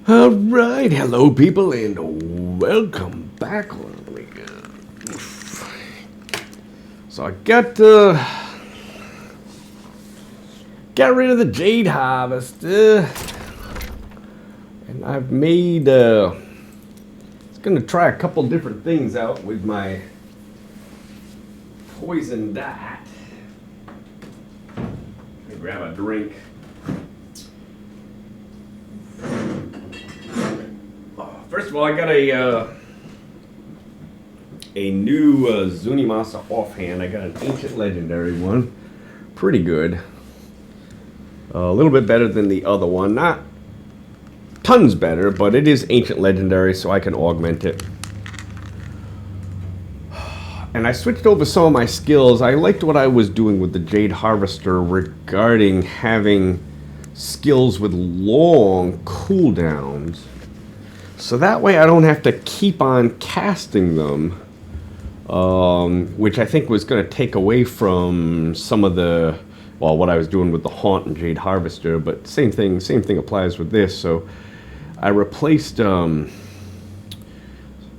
Alright, hello people and welcome back. So I got rid of the Jade Harvester and I've made gonna try a couple different things out with my poison dart. Let me grab a drink. First of all, I got a new Zunimasa offhand. I got an ancient legendary one. Pretty good. A little bit better than the other one. Not tons better, but it is ancient legendary, so I can augment it. And I switched over some of my skills. I liked what I was doing with the Jade Harvester regarding having skills with long cooldowns. So that way I don't have to keep on casting them, which I think was going to take away from some of the, well, what I was doing with the Haunt and Jade Harvester, but same thing applies with this. So I replaced some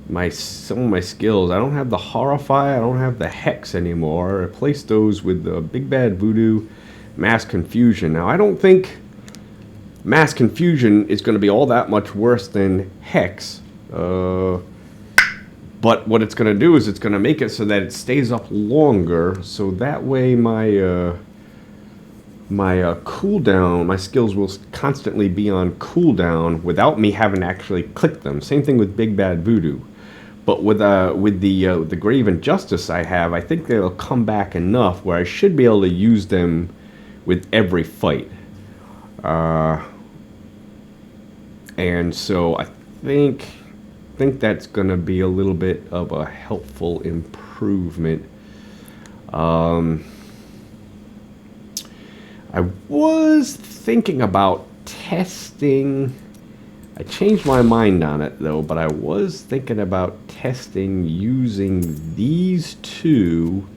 of my skills. I don't have the Horrify, I don't have the Hex anymore. I replaced those with the Big Bad Voodoo, Mass Confusion. Now I don't think Mass Confusion is going to be all that much worse than Hex. But what it's going to do is it's going to make it so that it stays up longer. So that way my cooldown, my skills will constantly be on cooldown without me having to actually click them. Same thing with Big Bad Voodoo. But with the Grave Injustice I have, I think they'll come back enough where I should be able to use them with every fight. And so I think that's going to be a little bit of a helpful improvement. I was thinking about testing. I changed my mind on it though, but I was thinking about testing using these two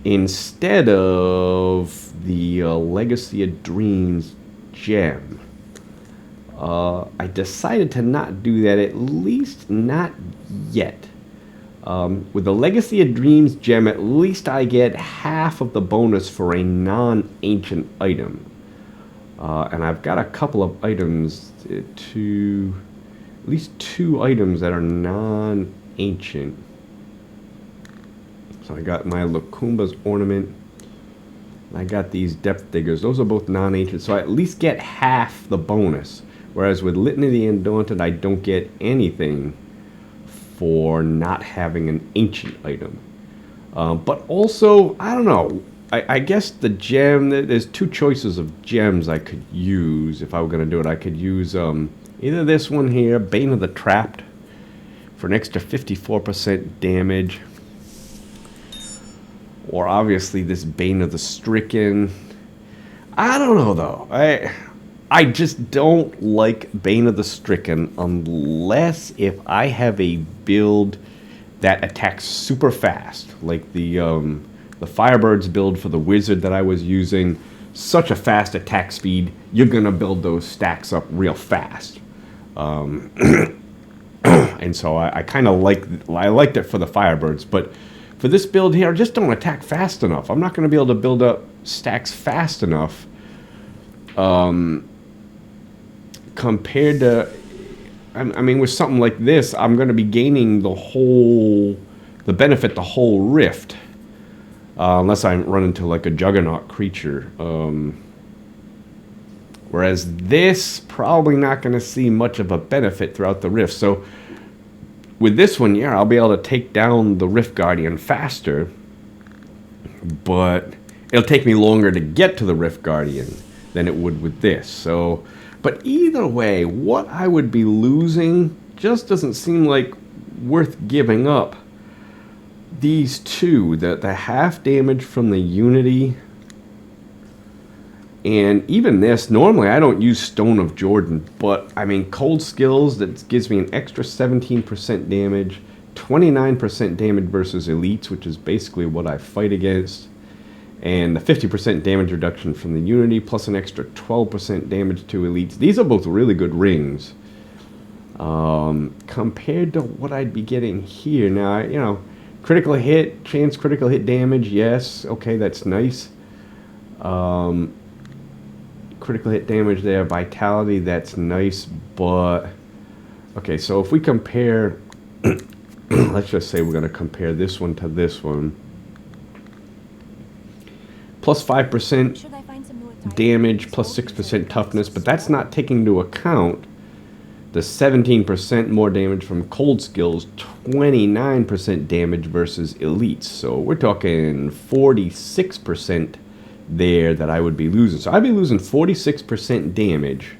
instead of the Legacy of Dreams gem. I decided to not do that, at least not yet. With the Legacy of Dreams gem, at least I get half of the bonus for a non-ancient item. And I've got a couple of items, at least two items that are non-ancient. So I got my Lakumba's Ornament. I got these Depth Diggers. Those are both non-ancient, so I at least get half the bonus. Whereas with Litany of the Undaunted, I don't get anything for not having an ancient item. But also, I don't know. I guess the gem, there's two choices of gems I could use if I were going to do it. I could use either this one here, Bane of the Trapped, for an extra 54% damage. Or obviously this Bane of the Stricken. I don't know though. I just don't like Bane of the Stricken unless if I have a build that attacks super fast, like the Firebirds build for the Wizard that I was using. Such a fast attack speed, you're gonna build those stacks up real fast. And so I kind of liked it for the Firebirds, but for this build here, I just don't attack fast enough. I'm not gonna be able to build up stacks fast enough. Compared to, I mean, with something like this, I'm going to be gaining the whole rift, unless I run into like a Juggernaut creature. Whereas this, probably not going to see much of a benefit throughout the rift. So with this one, yeah, I'll be able to take down the Rift Guardian faster, but it'll take me longer to get to the Rift Guardian than it would with this. So. But either way, what I would be losing just doesn't seem like worth giving up. These two, the half damage from the Unity, and even this, normally I don't use Stone of Jordan, but I mean Cold Skills, that gives me an extra 17% damage, 29% damage versus Elites, which is basically what I fight against. And the 50% damage reduction from the Unity, plus an extra 12% damage to elites. These are both really good rings. Compared to what I'd be getting here. Now, you know, critical hit, chance critical hit damage, yes. Okay, that's nice. Critical hit damage there, vitality, that's nice, but... Okay, so if we compare... let's just say we're going to compare this one to this one. Plus 5% damage, plus 6% toughness, but that's not taking into account the 17% more damage from cold skills, 29% damage versus elites. So we're talking 46% there that I would be losing. So I'd be losing 46% damage,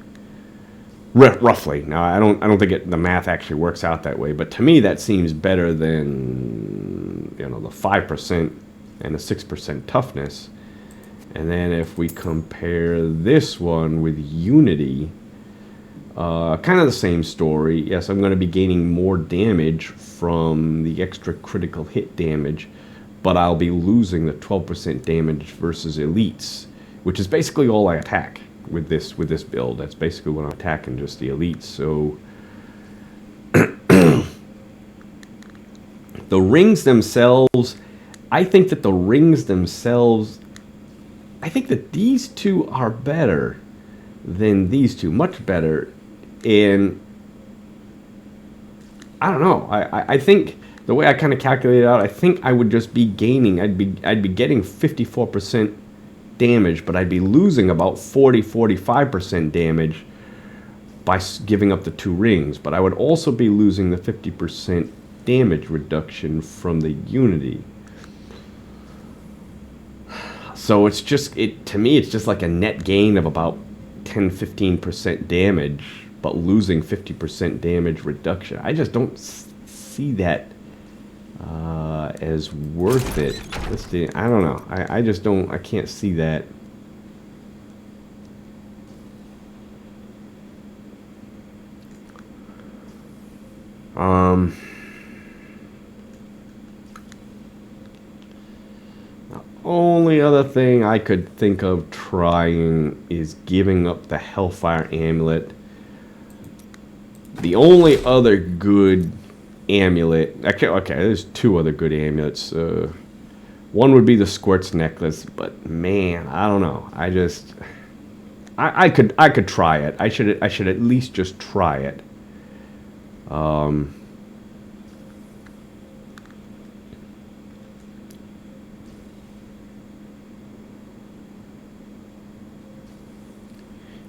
roughly. Now I don't think the math actually works out that way, but to me that seems better than, you know, the 5% and the 6% toughness. And then if we compare this one with Unity, kind of the same story. Yes, I'm going to be gaining more damage from the extra critical hit damage, but I'll be losing the 12% damage versus elites, which is basically all I attack with this build. That's basically what I'm attacking, just the elites. So the rings themselves, I think that these two are better than these two, much better. And I don't know. I think the way I kind of calculated it out, I think I would just be gaining. I'd be getting 54% damage, but I'd be losing about 45% damage by giving up the two rings. But I would also be losing the 50% damage reduction from the Unity. So it's just, to me, it's just like a net gain of about 10-15% damage, but losing 50% damage reduction. I just don't see that as worth it. I don't know. I just don't, I can't see that. Only other thing I could think of trying is giving up the Hellfire Amulet. The only other good amulet... Actually, okay, there's two other good amulets. One would be the Squirt's Necklace, but man, I don't know. I could try it. I should at least just try it.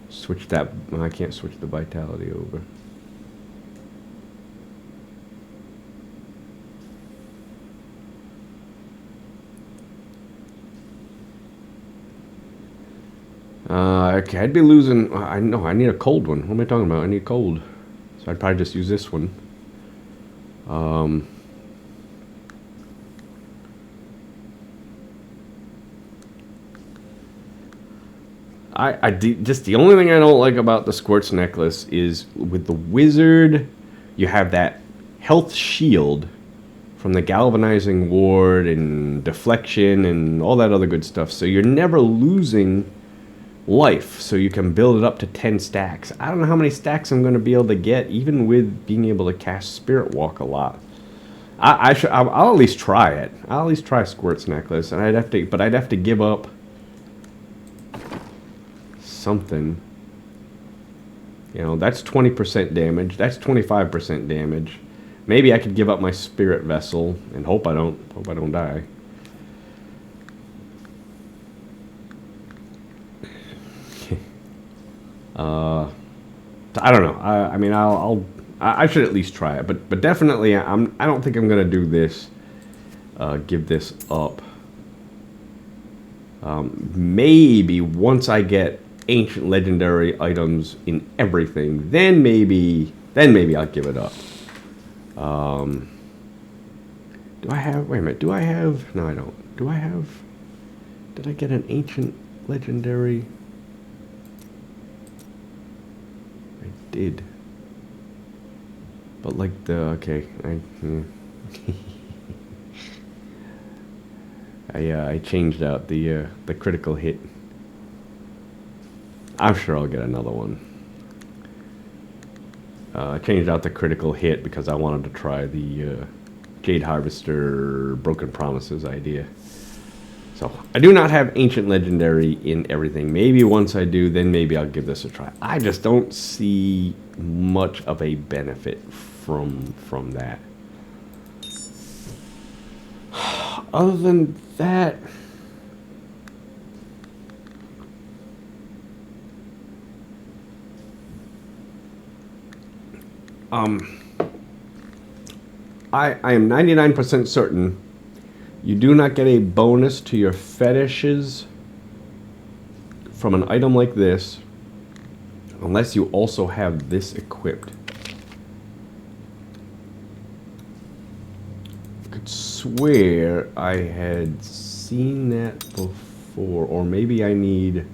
Switch that. I can't switch the vitality over. Okay, I'd be losing. I know. I need a cold one. What am I talking about? I need cold. So I'd probably just use this one. Just the only thing I don't like about the Squirt's Necklace is with the Wizard, you have that health shield from the Galvanizing Ward and Deflection and all that other good stuff. So you're never losing life, so you can build it up to 10 stacks. I don't know how many stacks I'm going to be able to get, even with being able to cast Spirit Walk a lot. I'll at least try it. I'll at least try Squirt's Necklace, and I'd have to give up something. You know, that's 20% damage. That's 25% damage. Maybe I could give up my Spirit Vessel and hope I don't die. I don't know. I mean, I should at least try it, but definitely, I don't think I'm gonna do this. Give this up. Maybe once I get ancient legendary items in everything, then maybe I'll give it up. Do I have? Wait a minute. Do I have? No, I don't. Do I have? Did I get an ancient legendary? I did. But like okay. I changed out the critical hit. I'm sure I'll get another one. I changed out the critical hit because I wanted to try the Jade Harvester Broken Promises idea. So I do not have Ancient Legendary in everything. Maybe once I do, then maybe I'll give this a try. I just don't see much of a benefit from that. Other than that, I am 99% certain you do not get a bonus to your fetishes from an item like this unless you also have this equipped. I could swear I had seen that before, or maybe I need...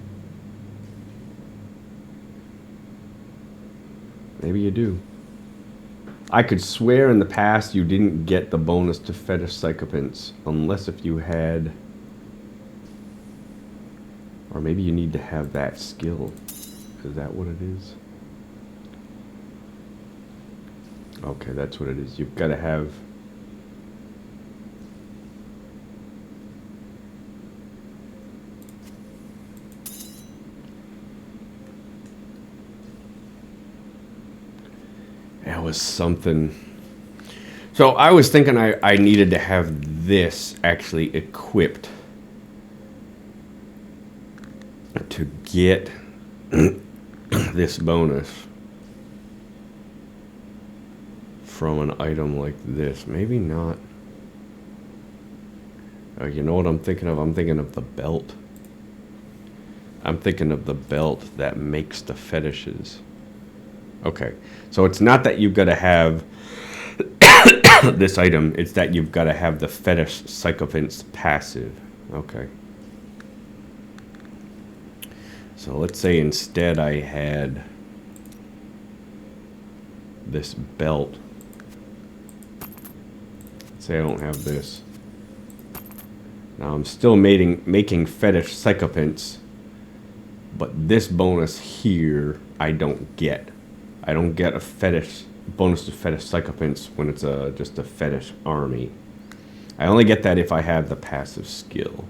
Maybe you do. I could swear in the past you didn't get the bonus to fetish sycophants unless if you had... Or maybe you need to have that skill. Is that what it is? Okay, that's what it is. You've got to have... That was something. So I was thinking I needed to have this actually equipped to get this bonus from an item like this. Maybe not. Oh, you know what I'm thinking of? I'm thinking of the belt. I'm thinking of the belt that makes the fetishes. Okay, so it's not that you've got to have this item, it's that you've got to have the fetish sycophants passive. Okay. So let's say instead I had this belt. Say I don't have this. Now I'm still making fetish sycophants, but this bonus here I don't get. I don't get a fetish bonus to fetish sycophants when it's just a fetish army. I only get that if I have the passive skill.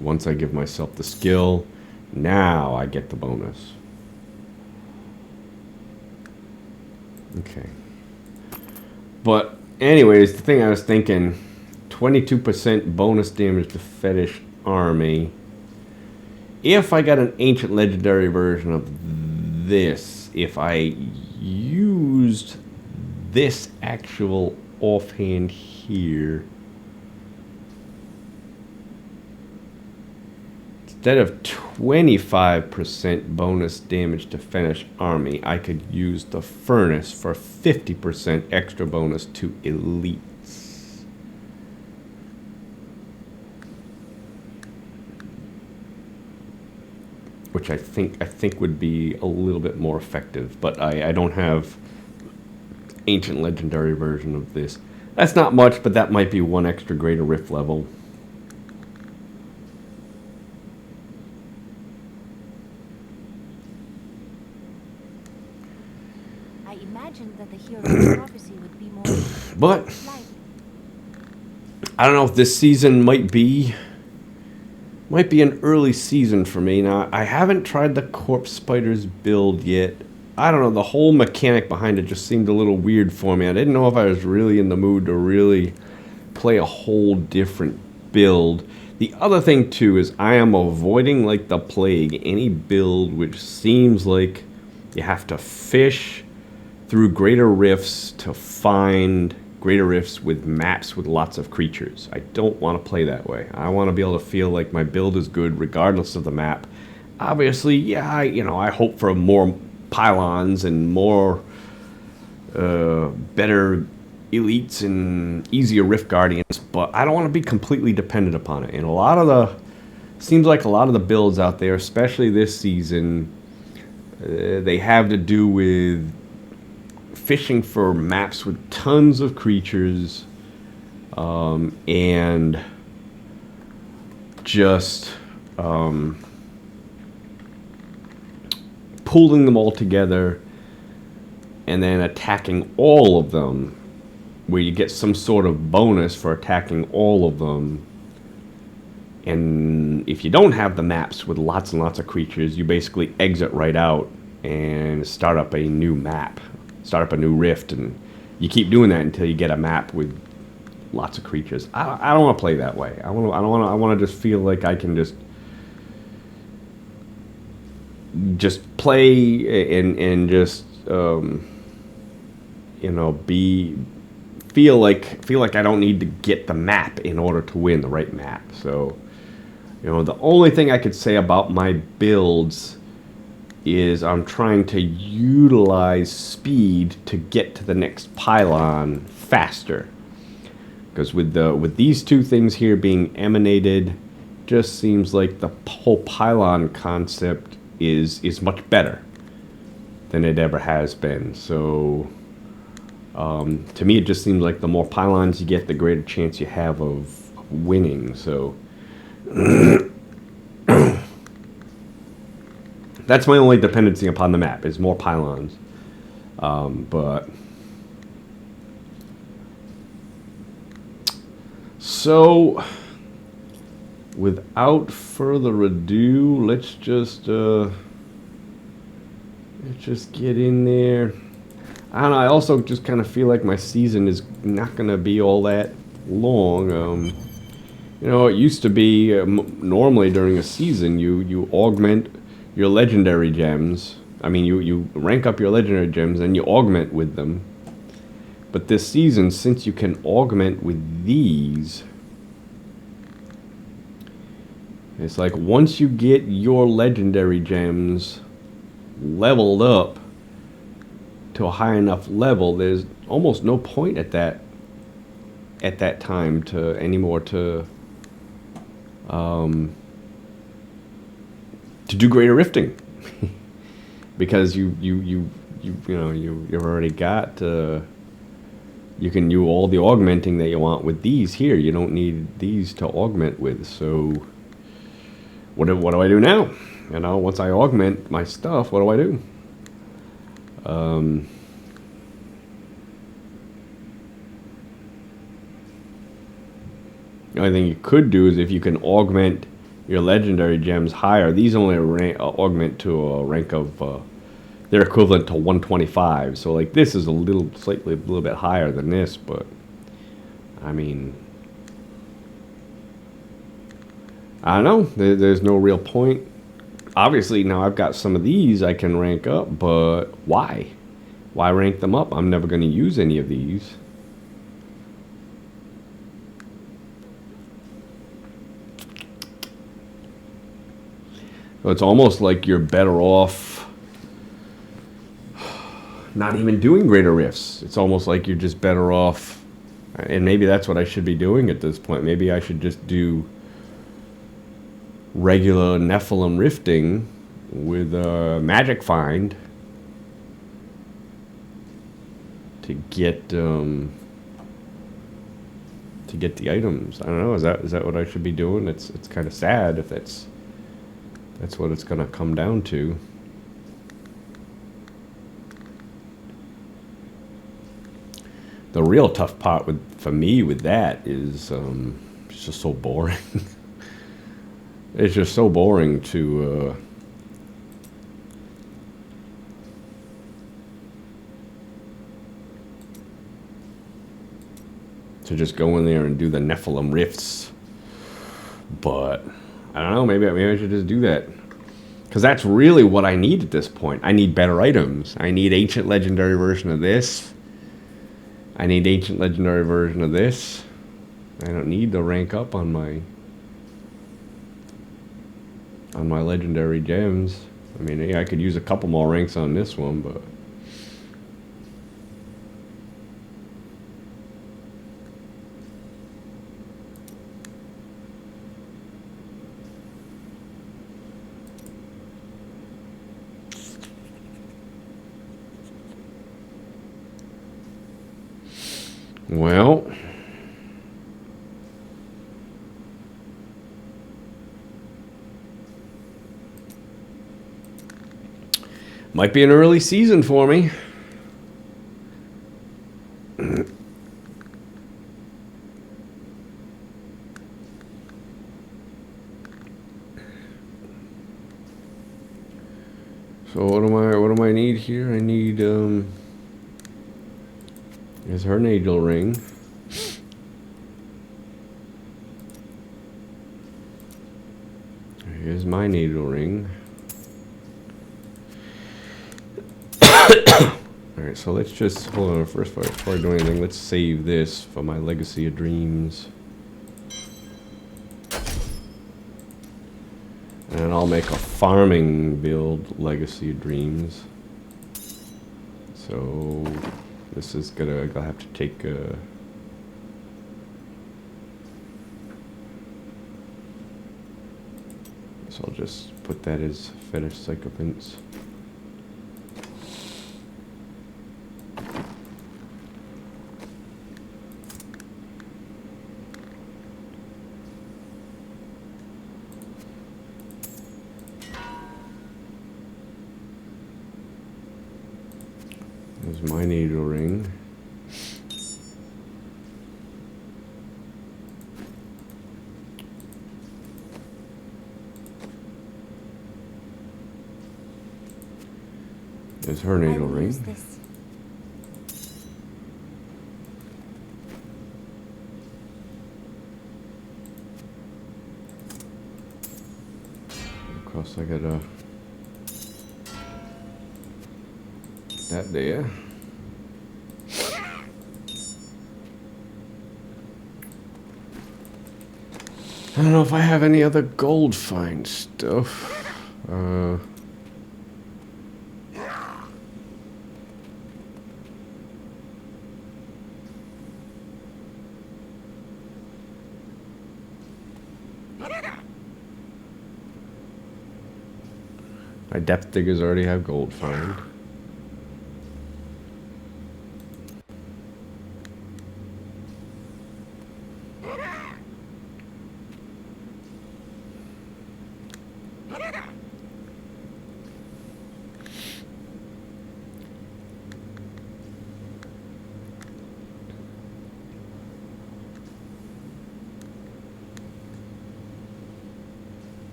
Once I give myself the skill, now I get the bonus. Okay. But anyways, the thing I was thinking, 22% bonus damage to fetish army. If I got an ancient legendary version of this, if I used this actual offhand here, instead of 25% bonus damage to fetish army, I could use the furnace for 50% extra bonus to elites. Which I think would be a little bit more effective, but I don't have ancient legendary version of this. That's not much, but that might be one extra greater rift level. That the hero's prophecy would be more but I don't know if this season might be an early season for me. Now I haven't tried the corpse spiders build yet. I don't know, the whole mechanic behind it just seemed a little weird for me. I didn't know if I was really in the mood to really play a whole different build. The other thing too is I am avoiding like the plague any build which seems like you have to fish through greater rifts to find greater rifts with maps with lots of creatures. I don't want to play that way. I want to be able to feel like my build is good regardless of the map. Obviously, yeah, I hope for more pylons and more better elites and easier rift guardians, but I don't want to be completely dependent upon it. And seems like a lot of the builds out there, especially this season, They have to do with fishing for maps with tons of creatures, and just pulling them all together and then attacking all of them, where you get some sort of bonus for attacking all of them. And if you don't have the maps with lots and lots of creatures, you basically exit right out and start up a new map, start up a new rift, and you keep doing that until you get a map with lots of creatures. I don't want to play that way. I want to just feel like I can just play and just feel like I don't need to get the map in order to win the right map. So, the only thing I could say about my builds is I'm trying to utilize speed to get to the next pylon faster. Because with these two things here being emanated, just seems like the whole pylon concept is much better than it ever has been. So to me, it just seems like the more pylons you get, the greater chance you have of winning. So that's my only dependency upon the map, is more pylons. But so without further ado, let's just get in there. I don't know, I also just kind of feel like my season is not going to be all that long. It used to be normally during a season you augment your legendary gems. I mean, you rank up your legendary gems and you augment with them. But this season, since you can augment with these, it's like once you get your legendary gems leveled up to a high enough level, there's almost no point at that time to anymore to do greater rifting. Because you've already got you can do all the augmenting that you want with these here. You don't need these to augment with. So what do I do now? Once I augment my stuff, what do I do? The only thing you could do is if you can augment your legendary gems higher. These only augment to a rank of they're equivalent to 125. So like this is a little bit higher than this, but I mean, I don't know. There's no real point. Obviously, now I've got some of these I can rank up, but why? Why rank them up? I'm never going to use any of these. So it's almost like you're better off not even doing greater rifts. It's almost like you're just better off, and maybe that's what I should be doing at this point. Maybe I should just do regular Nephilim rifting with magic find to get the items. I don't know. Is that what I should be doing? It's kind of sad if that's what it's gonna come down to. The real tough part for me with that is it's just so boring. It's just so boring to just go in there and do the Nephilim rifts. But I don't know, maybe I should just do that. Because that's really what I need at this point. I need better items. I need ancient legendary version of this. I need ancient legendary version of this. I don't need to rank up on my legendary gems. I mean, yeah, I could use a couple more ranks on this one, but Well, might be an early season for me. So what do I need here? I need here's her needle ring. Here's my needle ring. Alright, so let's just hold on first before I do anything, let's save this for my Legacy of Dreams. And I'll make a farming build, Legacy of Dreams. So this is gonna, I'll have to take so I'll just put that as fetish sycophants. There's my needle ring. There's her needle ring. Use this. Of course, I gotta that there. I don't know if I have any other gold find stuff. My depth diggers already have gold find.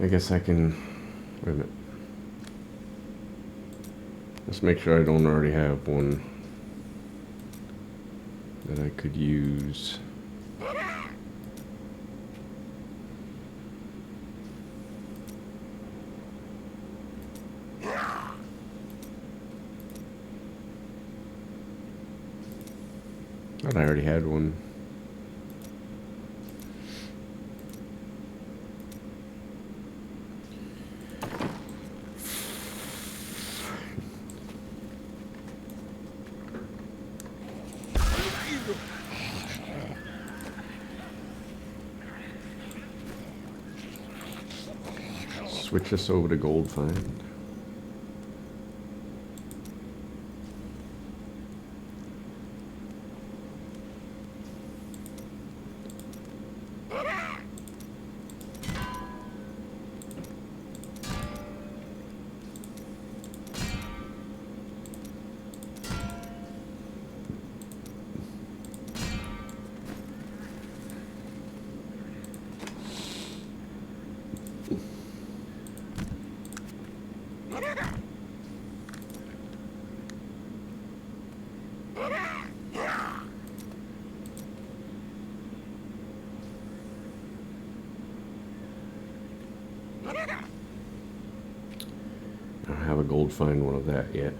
I guess I can, wait a minute. Let's make sure I don't already have one that I could use. Thought I already had one. Switch us over to gold find. I don't have a gold find one of that yet.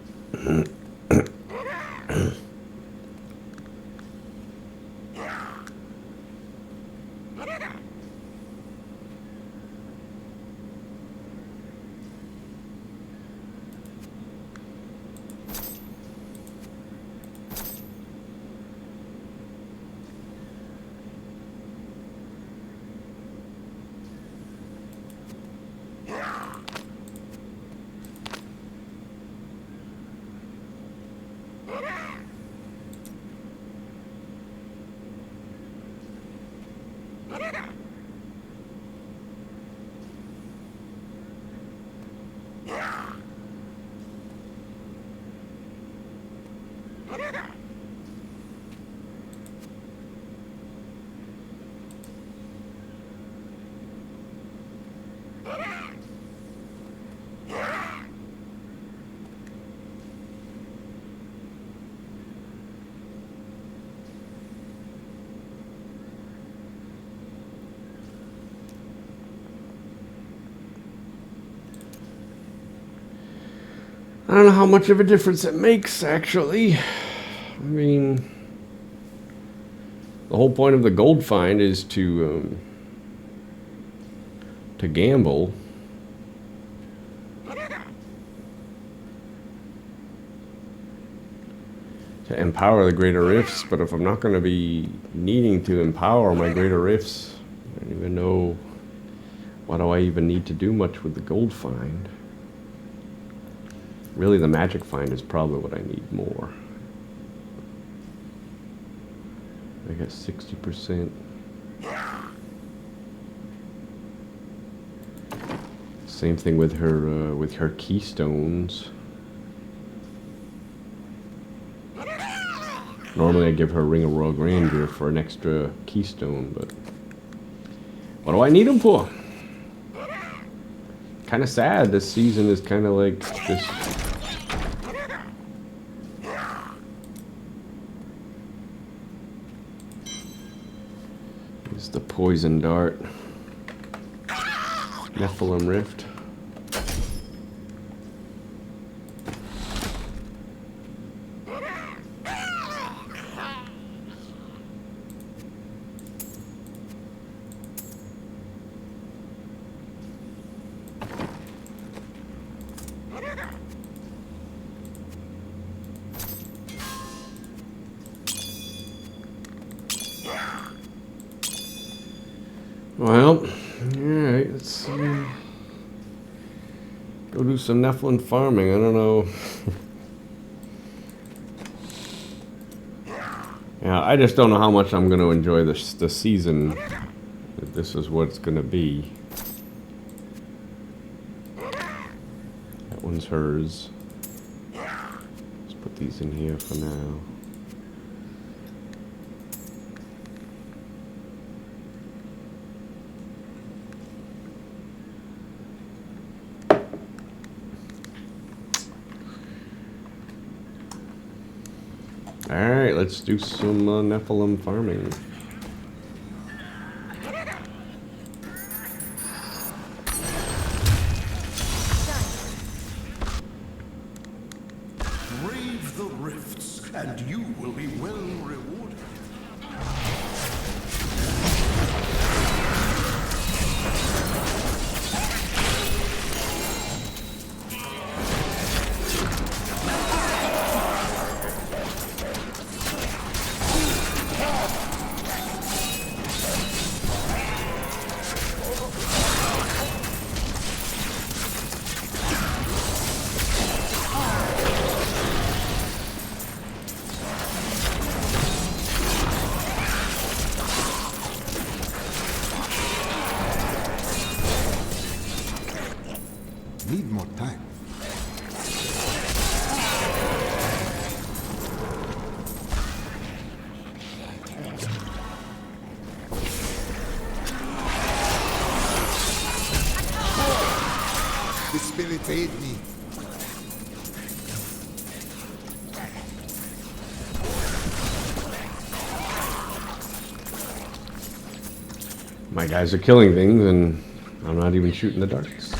I don't know how much of a difference it makes, actually. I mean, the whole point of the gold find is to gamble. To empower the greater rifts, but if I'm not going to be needing to empower my greater rifts, I don't even know, why do I even need to do much with the gold find? Really, the magic find is probably what I need more. I got 60%. Same thing with her keystones. Normally I give her Ring of Royal Grandeur for an extra keystone, but what do I need them for? Kind of sad. This season is kind of like this. It's the poison dart. Nephilim Rift. Well, alright, let's go do some Nephilim farming. I don't know. Yeah, I just don't know how much I'm going to enjoy the season. If this is what it's going to be. That one's hers. Let's put these in here for now. Alright, let's do some Nephilim farming. Brave the rifts, and you will be well rewarded. Need more time. The spirits aid me. My guys are killing things and I'm not even shooting the darts.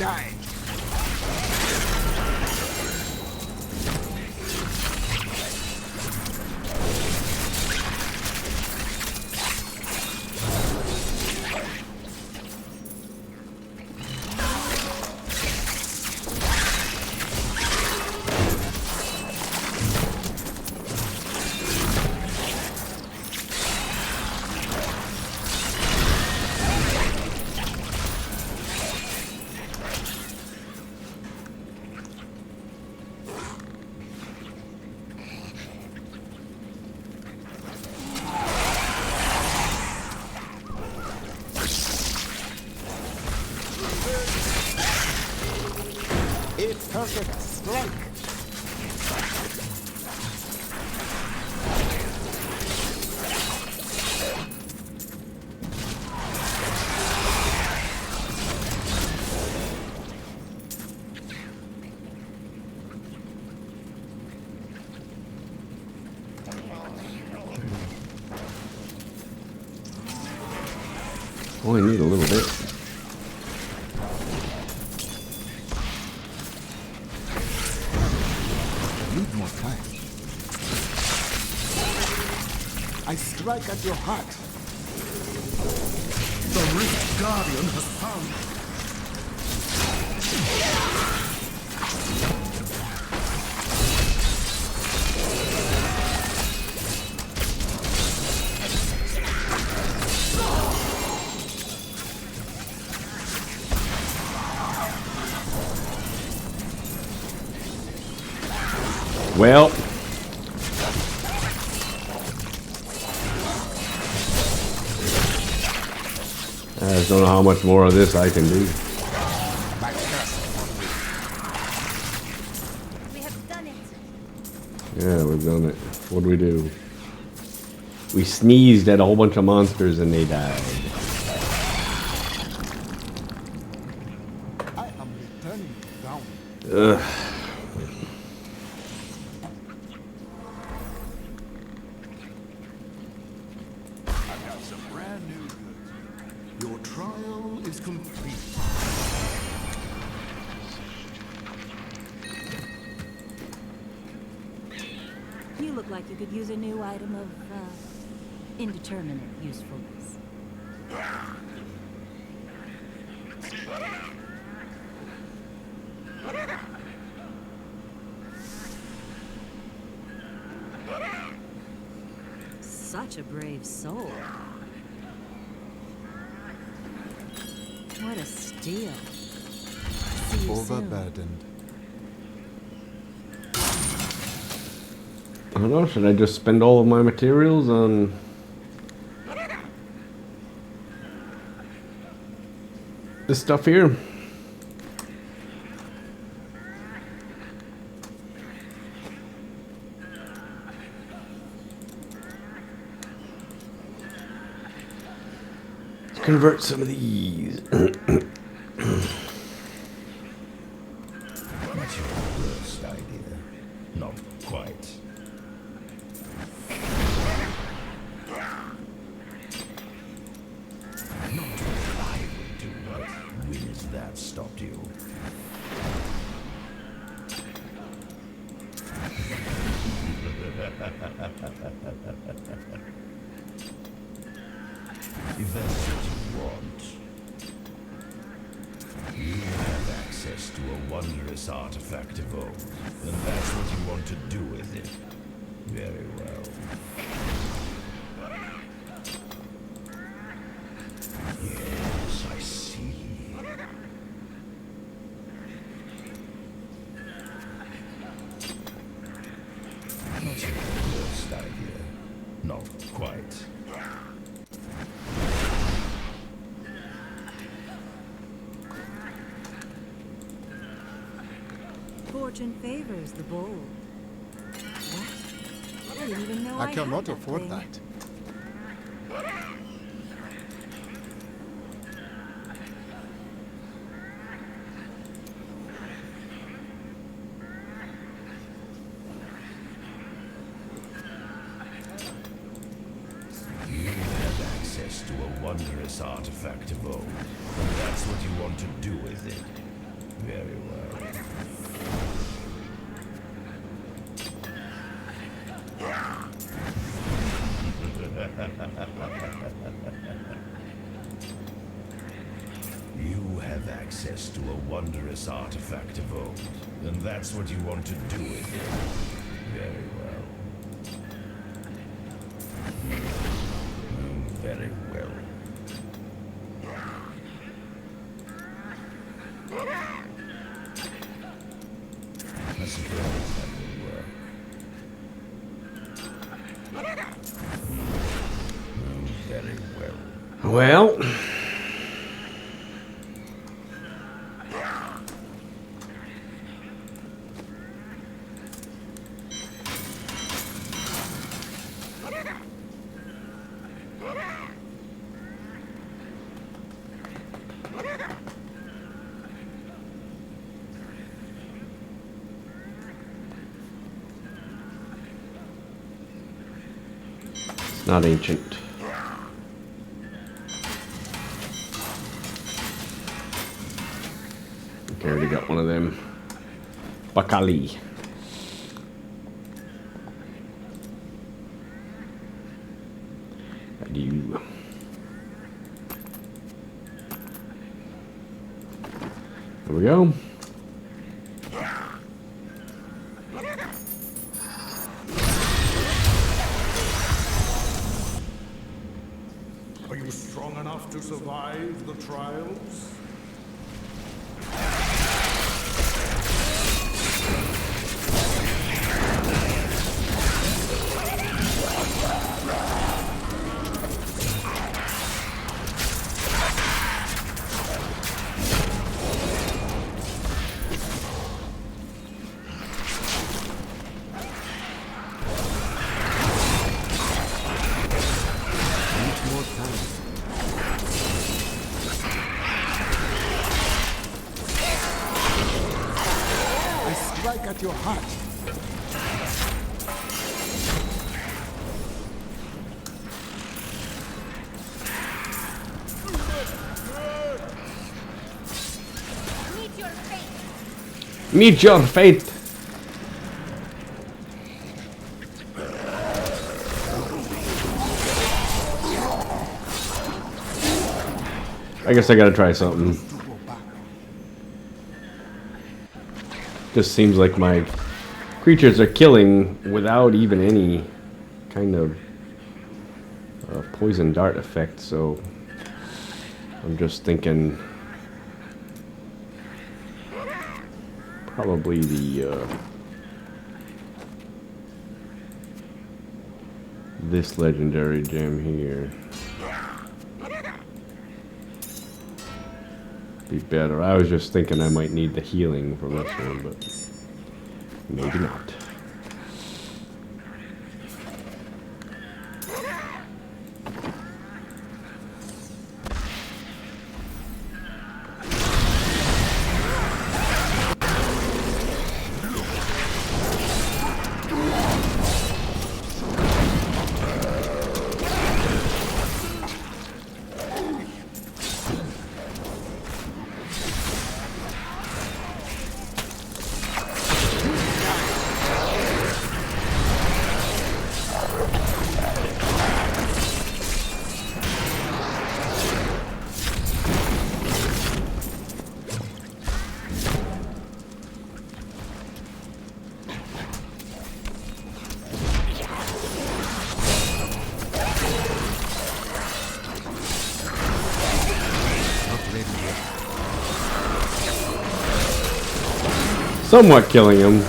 die. It's perfect. Strike. Only need a little bit. Need more time. I strike at your heart. The Rift Guardian has found it. Well, I just don't know how much more of this I can do. We have done it. Yeah, we've done it. What do we do? We sneezed at a whole bunch of monsters and they died. I am returning down. Ugh. I've got some brand new goods. Your trial is complete. You look like you could use a new item of indeterminate usefulness. Such a brave soul. What a steal. See you soon. Overburdened. I don't know, should I just spend all of my materials on this stuff here? Let's convert some of these. Not your worst idea. Not quite. Not what I would do, but when has that stopped you? If that's what you want, you have access to a wondrous artifact of old, and that's what you want to do with it. Very well. Yes, I see. Not your worst idea. Not quite. Fortune favors the bold. What? I didn't even know I I cannot had afford thing. that. You have access to a wondrous artifact of old, and that's what you want to do with it. Very well. You have access to a wondrous artifact of old, and that's what you want to do with it. Very well. Very well. I suppose that will work. Very well. Well, it's not ancient. Okay, already got one of them. Bakali. I do. There we go. Are you strong enough to survive the trials? More time. I strike at your heart. Meet your fate. Meet your fate. I guess I gotta try something. To go back. Just seems like my creatures are killing without even any kind of poison dart effect, so I'm just thinking probably the this legendary gem here be better. I was just thinking I might need the healing from this one, but maybe not. Somewhat killing him.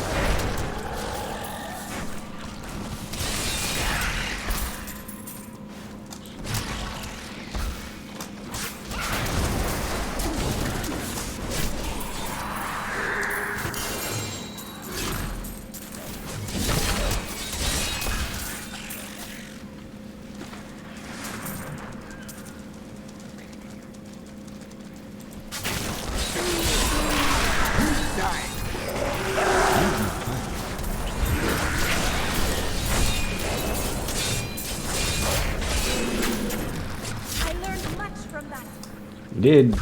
I learned much from that. Did.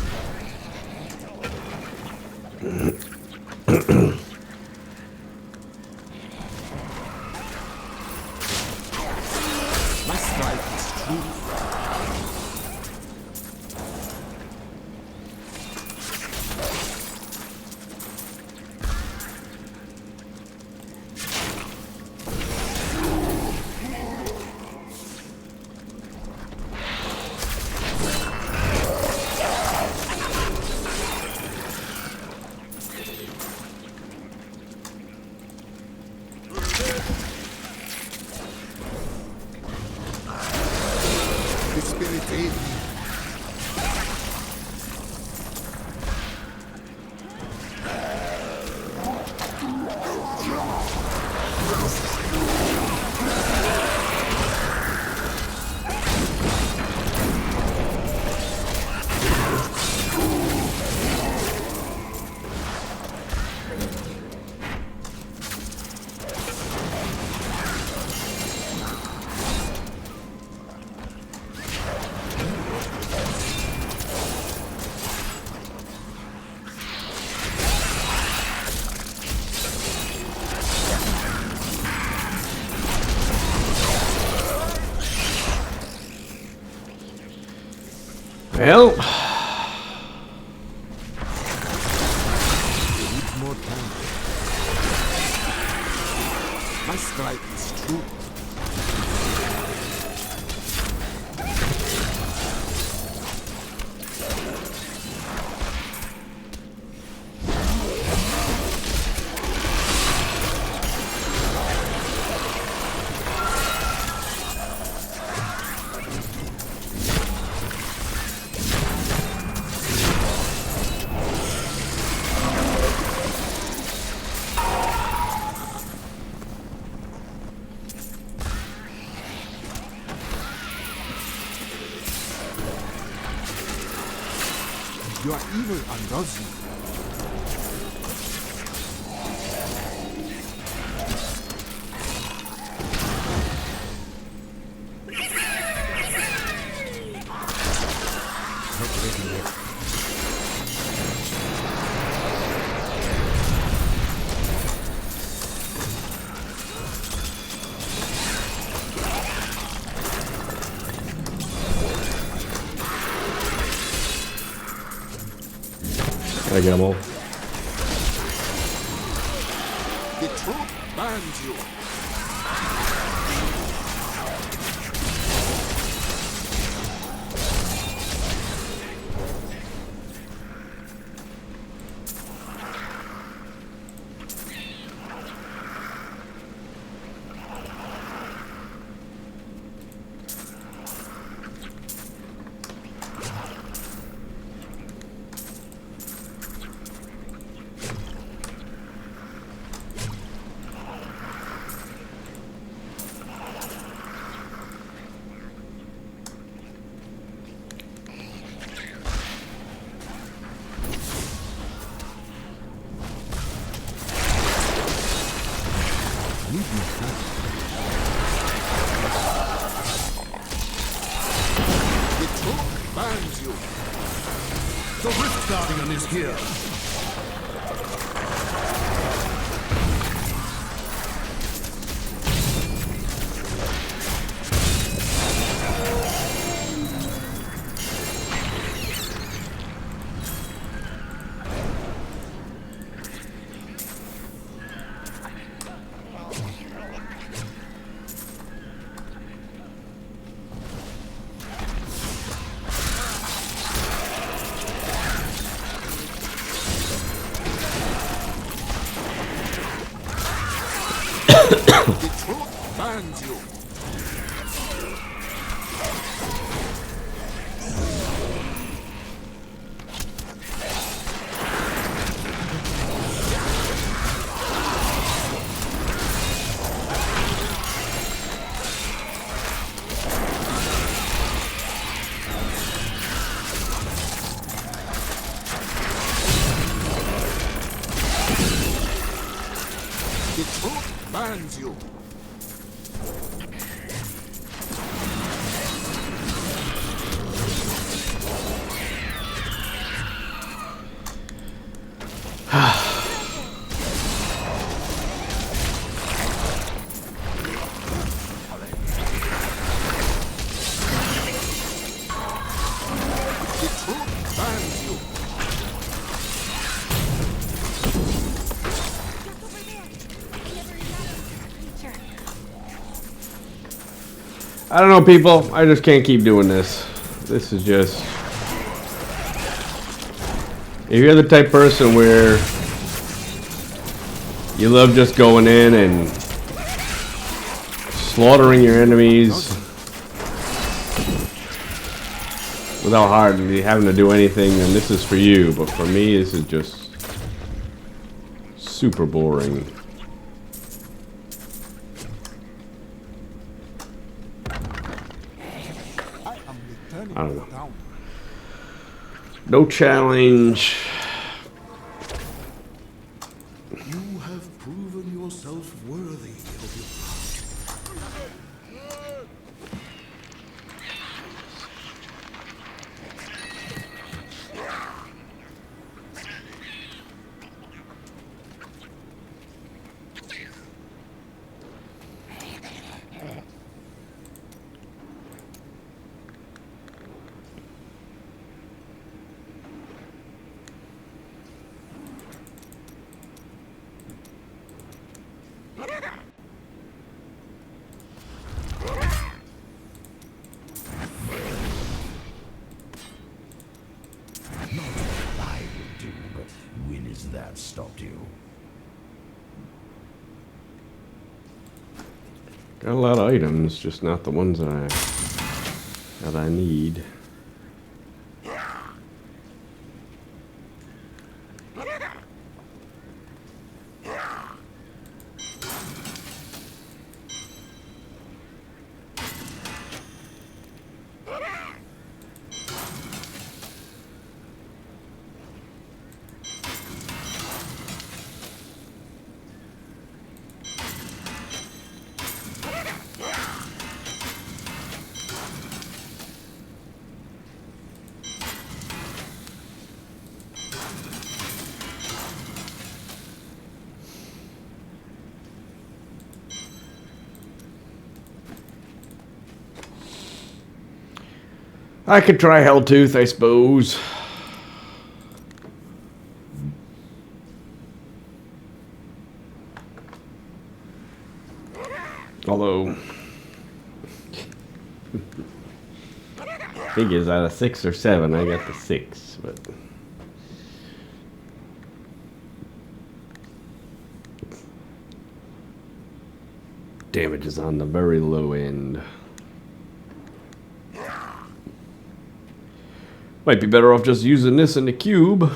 truth. The spirit aid me. Well, Need more time. My strike is true. You are evil undoes you. Not ready yet. gotta get them all. The truth binds you. Need more time. The truth binds you. The Rift Guardian is here. The truth binds you. The truth binds you. I don't know, people. I just can't keep doing this. This is just... If you're the type of person where you love just going in and slaughtering your enemies without hardly having to do anything, then this is for you. But for me, this is just super boring. I don't know. No challenge. You have proven yourself worthy of your... That stopped you. Got a lot of items, just not the ones that I need. I could try Helltooth, I suppose. Although, figures out of 6 or 7, I got the 6, but damage is on the very low end. Might be better off just using this in the cube.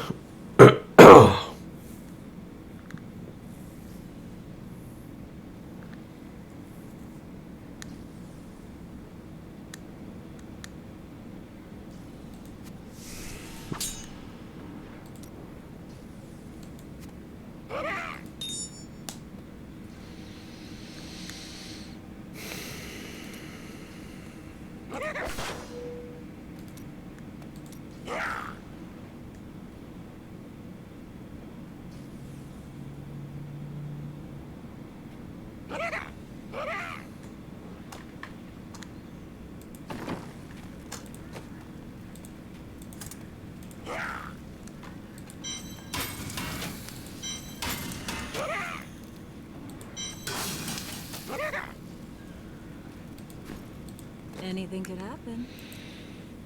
Anything could happen.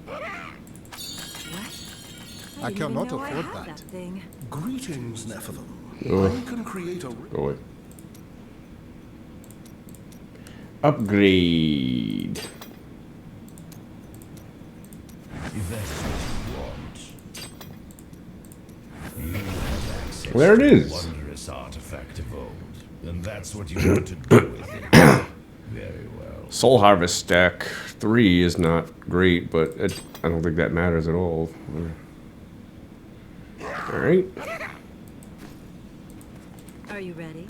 What? I didn't cannot even know I afford had that. thing. Greetings, Nephilim. Oh. I can create a... Go away. Upgrade. If that's what you want, you have access There it to is. a wondrous artifact of old, and that's what you want to do with it. Very well. Soul Harvest stack 3 is not great, but I don't think that matters at all. Alright. Are you ready?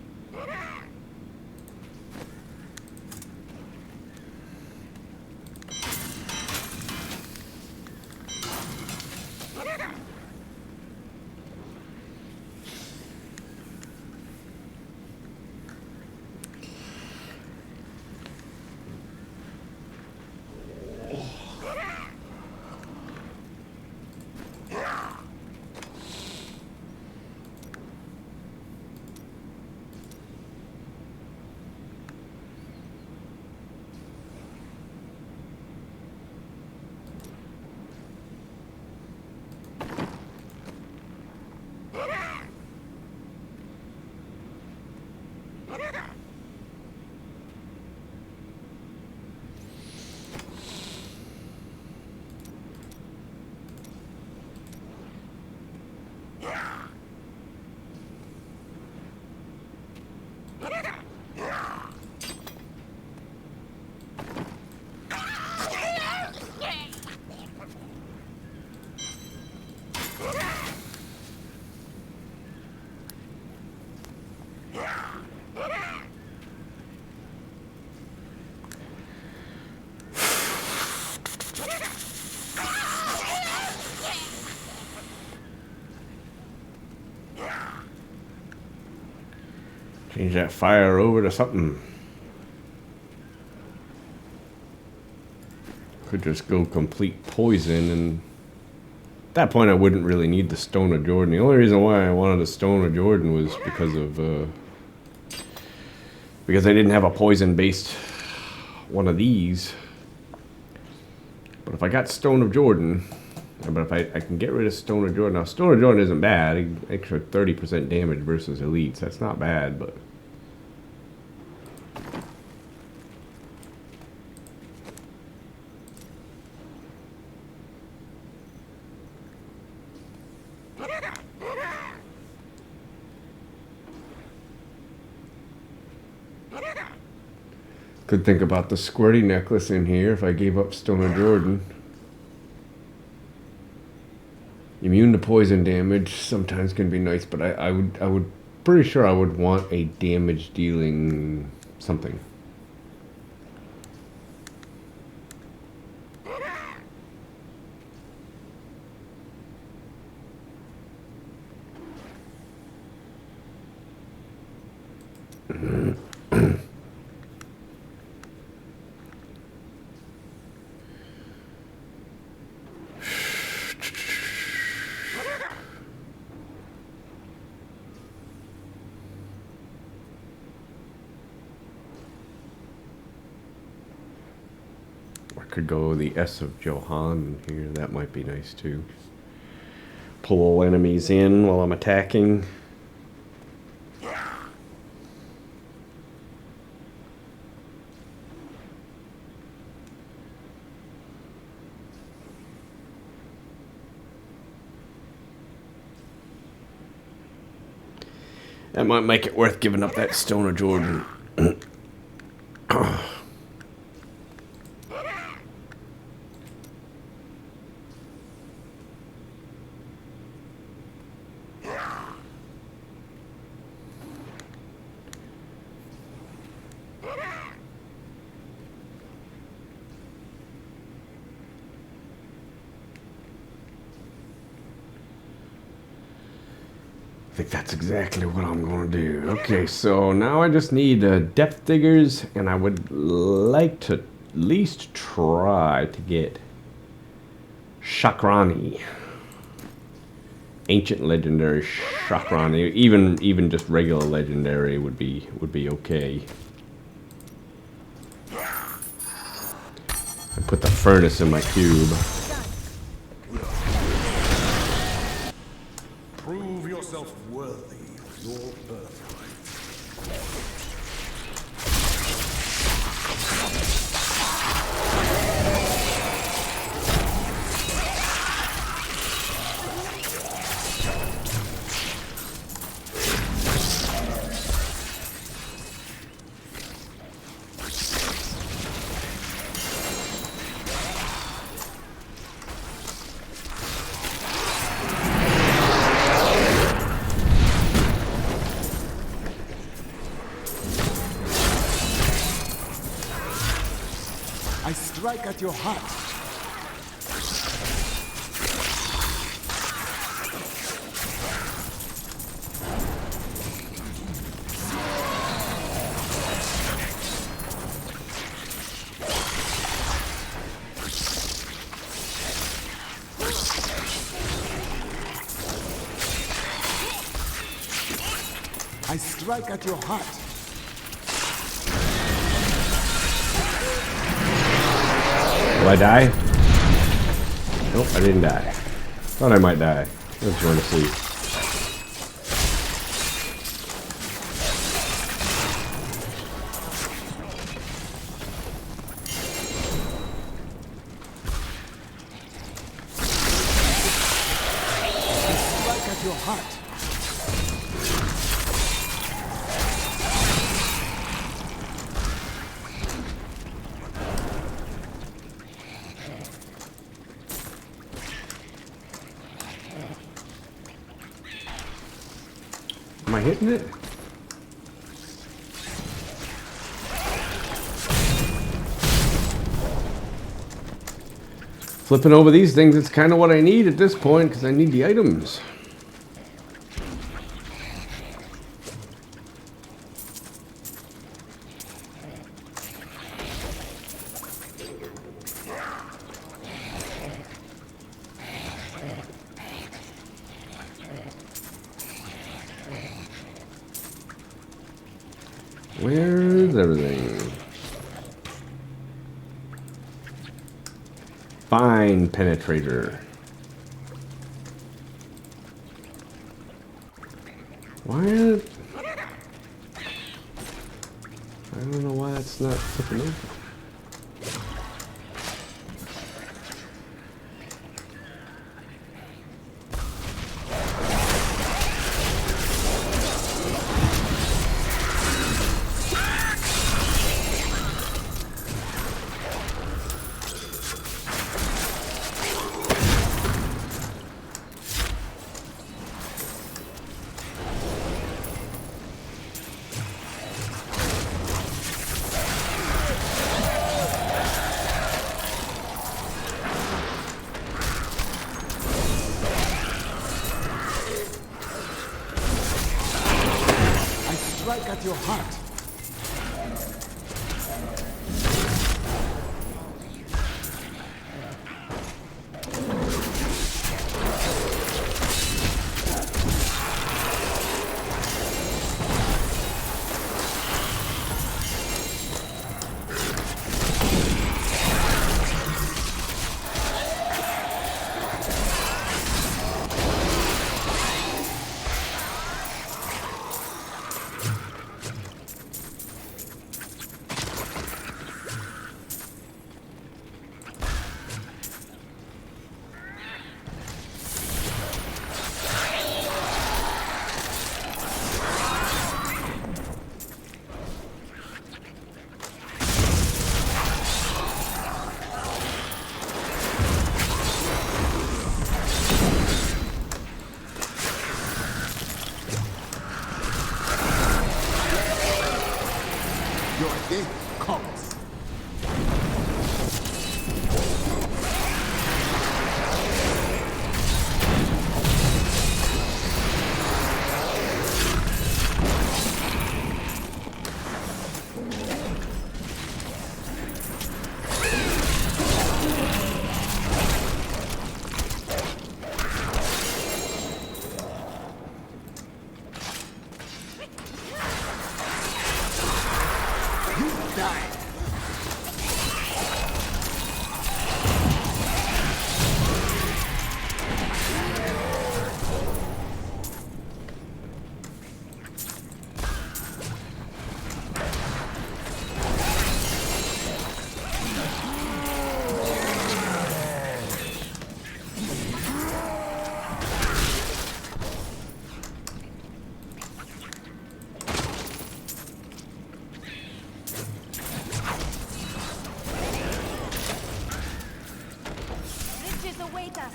Change that fire over to something. Could just go complete poison, and at that point I wouldn't really need the Stone of Jordan. The only reason why I wanted the Stone of Jordan was because I didn't have a poison-based one of these. But if I got Stone of Jordan, but if I can get rid of Stone of Jordan. Now, Stone of Jordan isn't bad. Extra 30% damage versus elites. That's not bad, but... Could think about the squirty necklace in here if I gave up Stone of Jordan. Immune to poison damage sometimes can be nice, but I would pretty sure I would want a damage dealing something. Could go the S of Johann here. That might be nice too. Pull all enemies in while I'm attacking. That might make it worth giving up that Stone of Jordan. I think that's exactly what I'm going to do. Okay, so now I just need depth diggers, and I would like to at least try to get Shakrani. Ancient legendary Shakrani. Even just regular legendary would be okay. I put the furnace in my cube. Prove yourself worthy of your birthright. I strike at your heart. I strike at your heart. Will I die? Nope, I didn't die. Thought I might die. I was going to sleep. Strike at your heart. Am I hitting it? Flipping over these things, it's kind of what I need at this point, because I need the items. Where's everything? Fine penetrator. Why? I don't know why it's not flipping open. Strike at your heart. Your day comes. Die. Riches await us.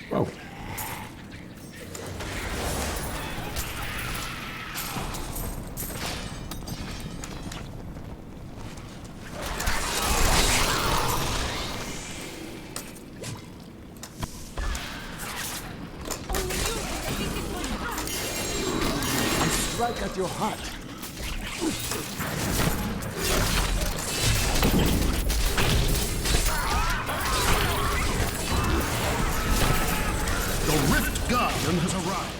Whoa. Strike at your heart. The Rift Guardian has arrived.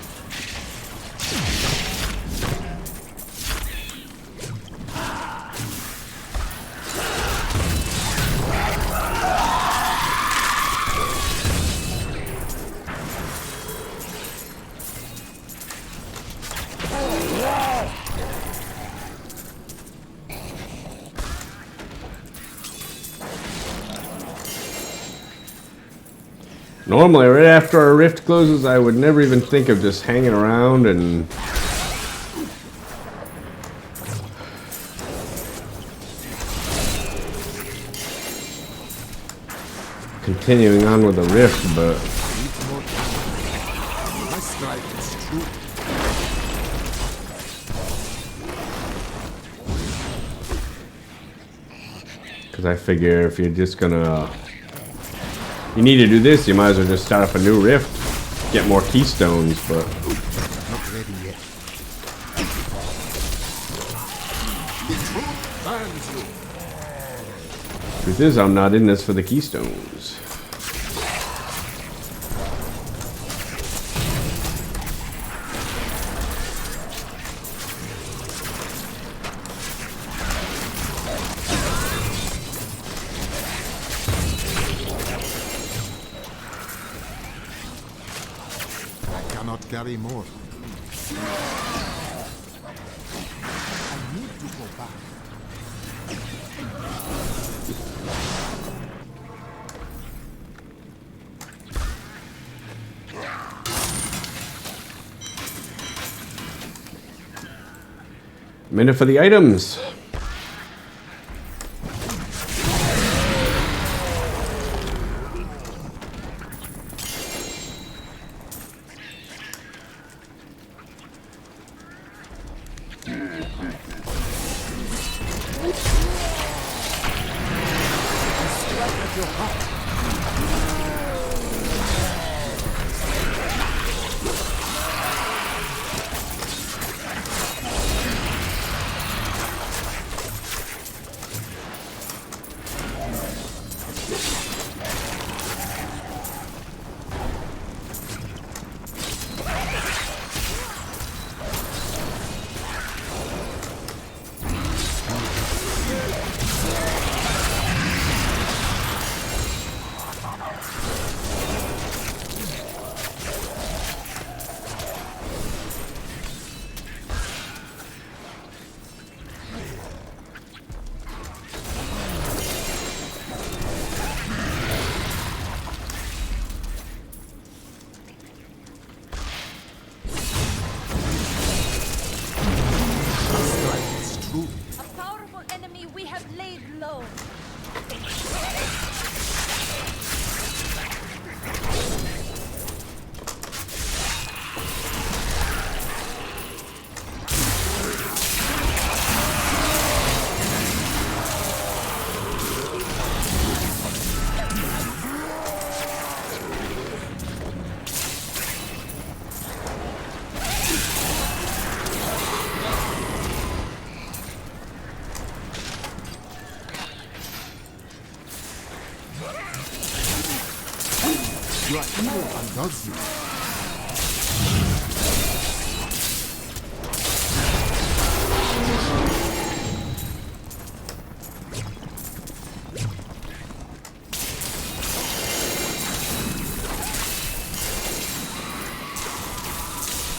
Normally, right after our rift closes, I would never even think of just hanging around and continuing on with the rift, but My strike is true. because I figure if you're just gonna You need to do this, you might as well just start up a new rift. Get more keystones, but... Not ready yet. The truth burns you. Truth is, I'm not in this for the keystones. Carry more. I need to go back. Minute for the items. You are evil and does you.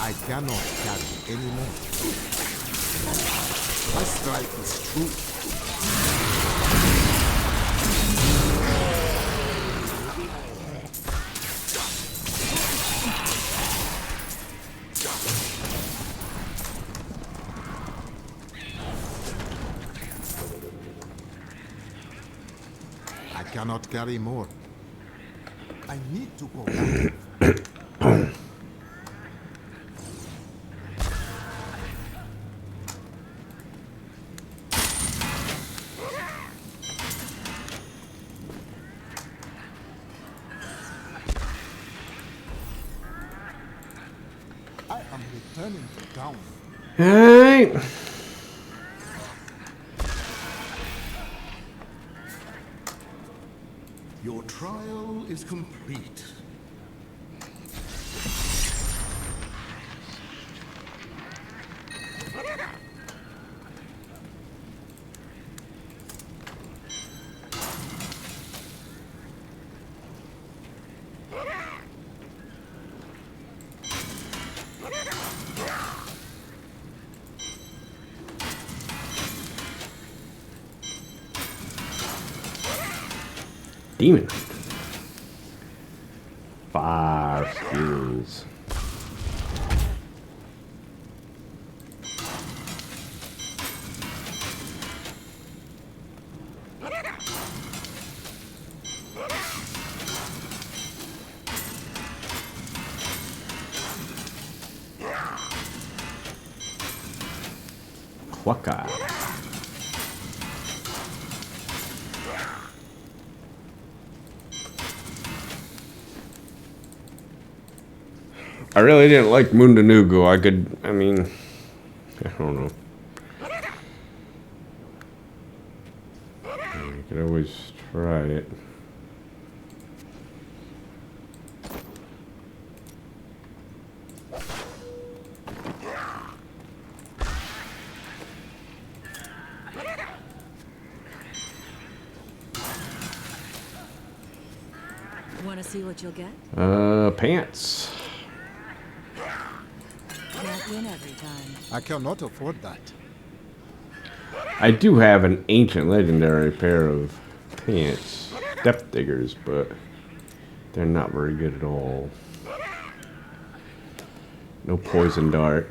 I cannot carry anymore. My strike is true. I cannot carry more. I need to go back. I am returning to town. Alright. Your trial is complete. Demon. 5 skills. Waka. I really didn't like Mundanugu. I mean, I don't know. You could always try it. Want to see what you'll get? Pants. Can't win every time. I cannot afford that. I do have an ancient legendary pair of pants. Depth diggers, but they're not very good at all. No poison dart.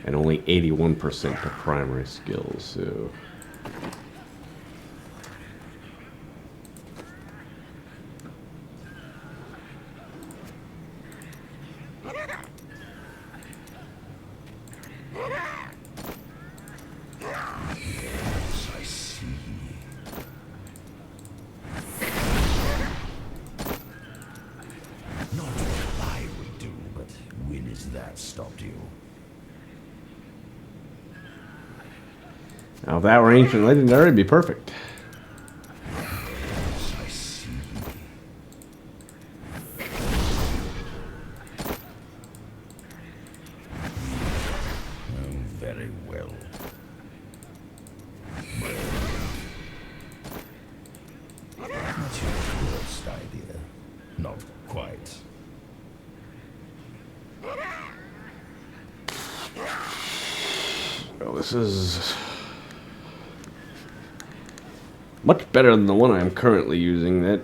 And only 81% of primary skills, so... Yes, I see. Not what I would do, but when has that stopped you? Now if that were ancient legendary, it'd be perfect. Yes, I see. Oh, very well. Not your worst idea. Not quite. Well, this is much better than the one I'm currently using. That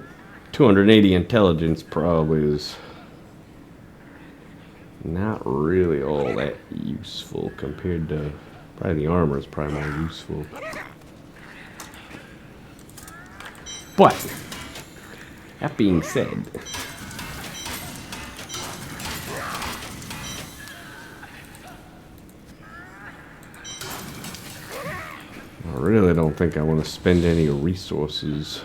280 intelligence probably is not really all that useful compared to probably the armor is probably more useful. But that being said, I really don't think I want to spend any resources.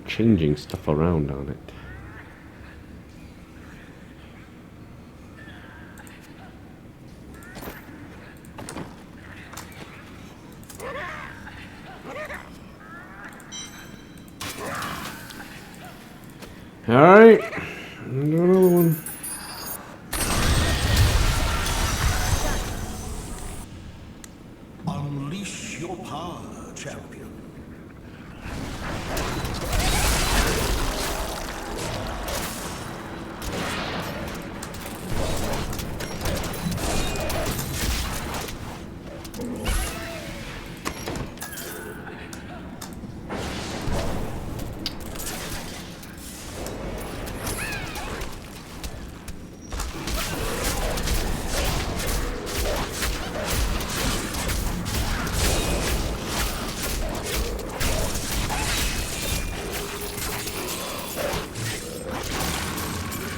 Changing stuff around on it. Alright, another one. Unleash your power, champion.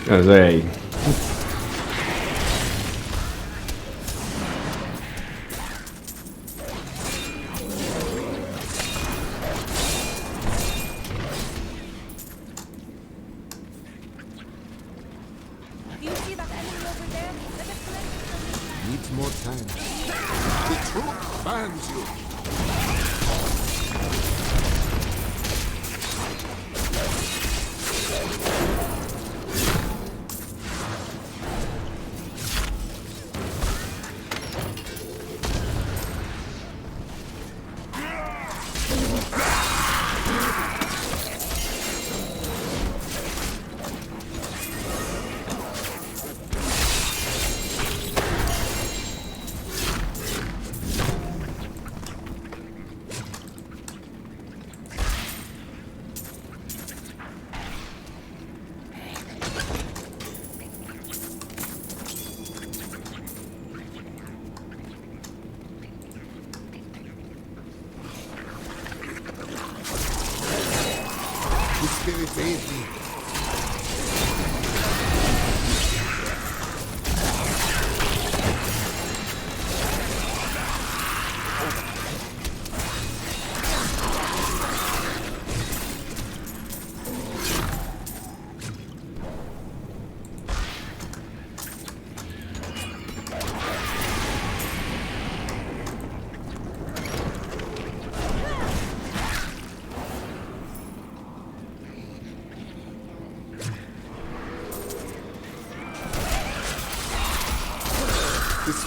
As a Do you see that enemy over there? Let us collect Needs more time. The truth bans you. The spirit aids me.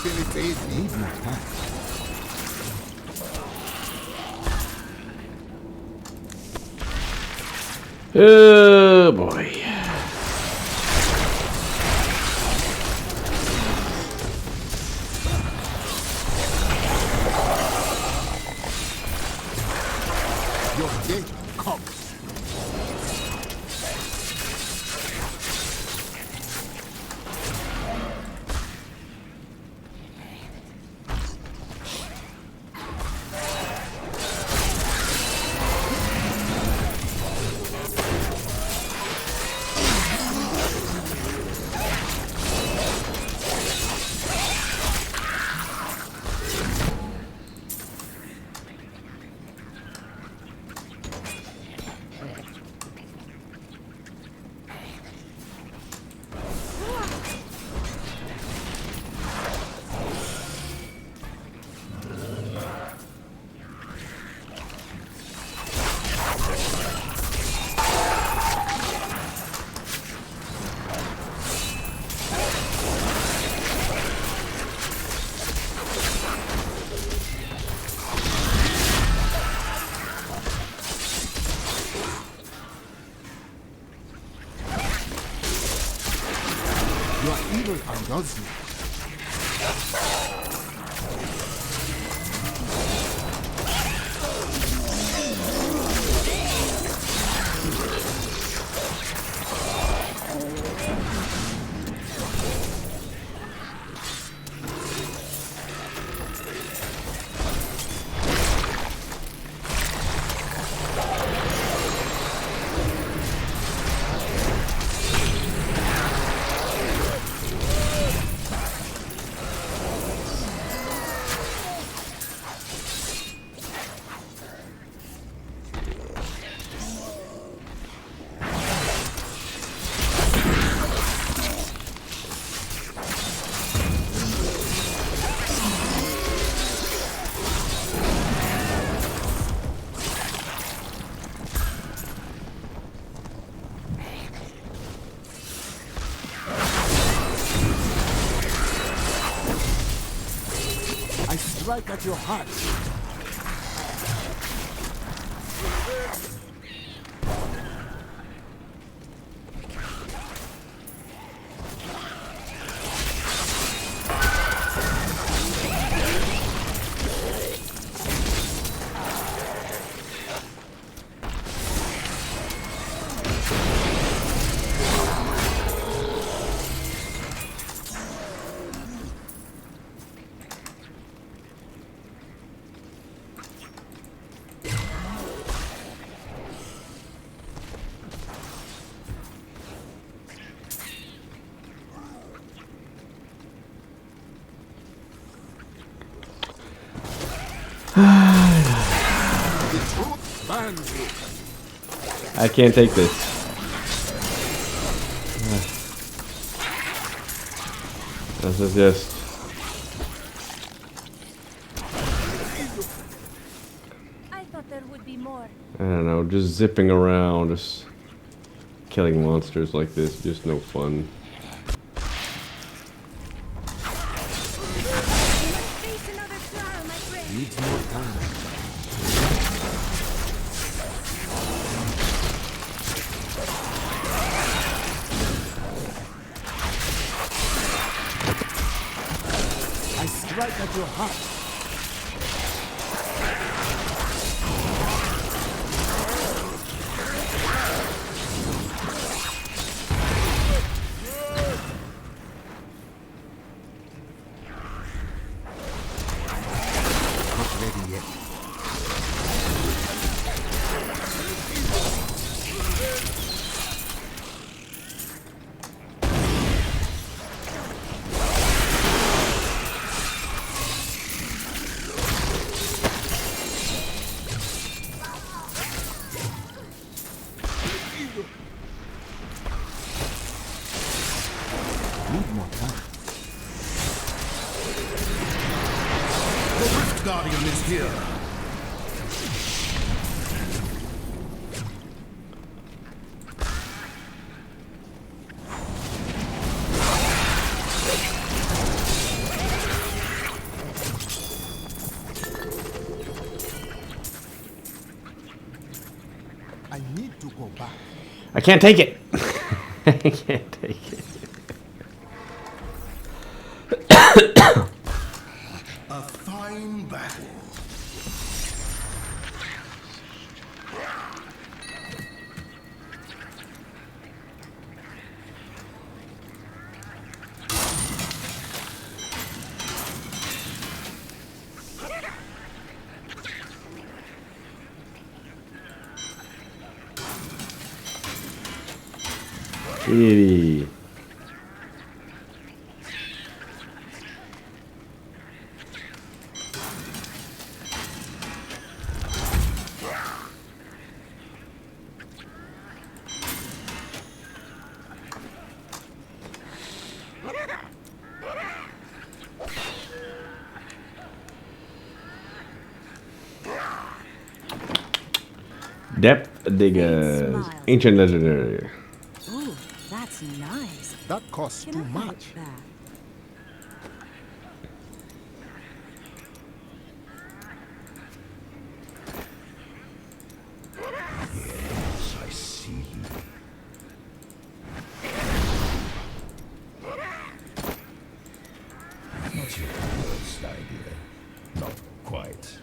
Need more time. Oh boy. Your day comes. Your evil undoes me. I strike at your heart. The truth burns you. I can't take this. This is just... I thought there would be more. I don't know, just zipping around, just killing monsters like this, just no fun. Face another trial, my friend. Needs more time. I strike at your heart. Not ready yet. Need more time. The Rift Guardian is here. I need to go back. I can't take it. I can't take it. A fine battle. Kitty. Depth diggers. Ancient legendary. Ooh, that's nice. That costs Can too I have much. it back? Yes, I see. Not your worst idea. Not quite.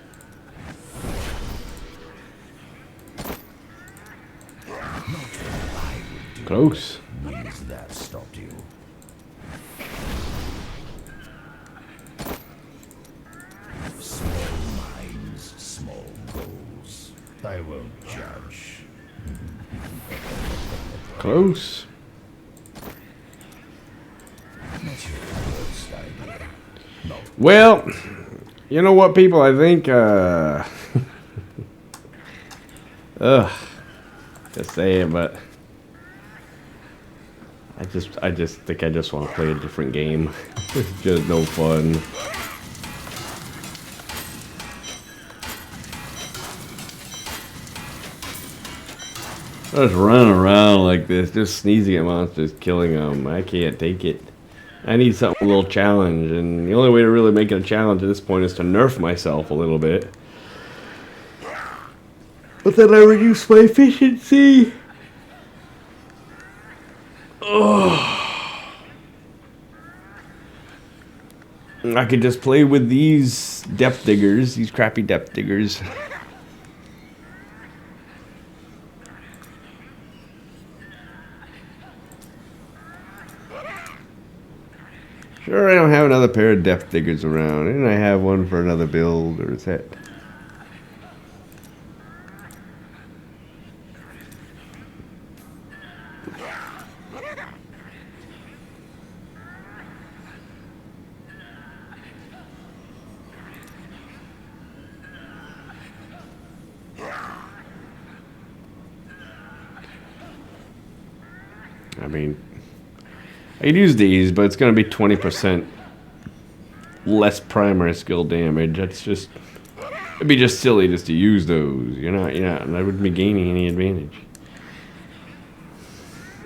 Not what I would do. Close. Means that stopped you. Small minds, small goals. I won't judge. Close. Not your worst idea. Not Well, you know what, people? I think, just saying, but I just think I just want to play a different game. It's just no fun. Just running around like this, just sneezing at monsters, killing them. I can't take it. I need something a little challenge, and the only way to really make it a challenge at this point is to nerf myself a little bit. But then I reduce my efficiency. I could just play with these depth diggers, these crappy depth diggers. Sure, I don't have another pair of depth diggers around, and I have one for another build or set. I mean, I could use these, but it's going to be 20% less primary skill damage. That's just, it'd be just silly just to use those. You're not, and I wouldn't be gaining any advantage.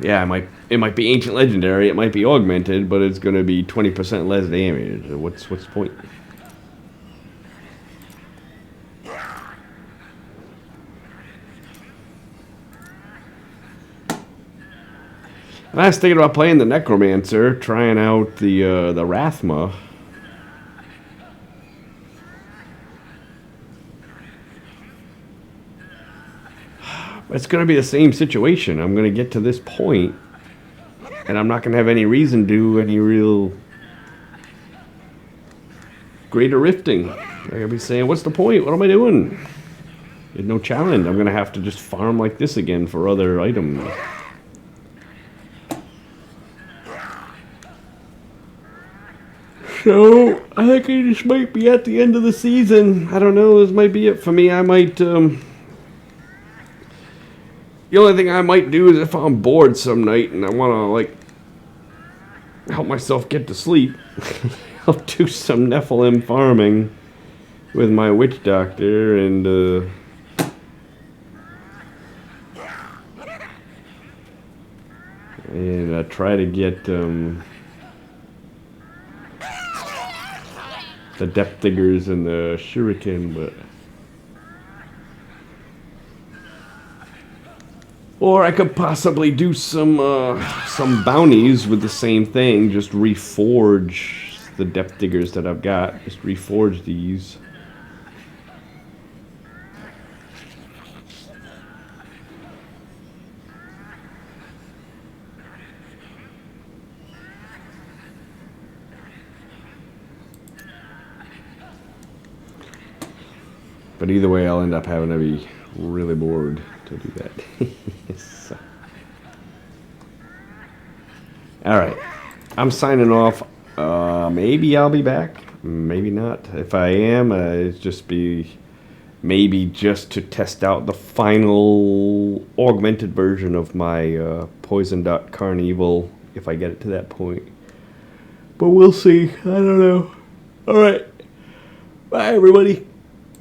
Yeah, it might be ancient legendary, it might be augmented, but it's going to be 20% less damage. What's the point? And I was thinking about playing the Necromancer, trying out the Rathma. It's going to be the same situation. I'm going to get to this point, and I'm not going to have any reason to do any real greater rifting. I'm going to be saying, what's the point? What am I doing? There's no challenge. I'm going to have to just farm like this again for other items. So, I think I just might be at the end of the season. I don't know, this might be it for me. I might, the only thing I might do is if I'm bored some night and I want to, like, help myself get to sleep, I'll do some Nephilim farming with my witch doctor and, try to get, the depth diggers and the shuriken, but Or I could possibly do some bounties with the same thing. Just reforge the depth diggers that I've got. Just reforge these. But either way, I'll end up having to be really bored to do that. So. Alright. I'm signing off. Maybe I'll be back. Maybe not. If I am, it'd just be maybe just to test out the final augmented version of my Poison Dot Carnival if I get it to that point. But we'll see. I don't know. Alright. Bye, everybody.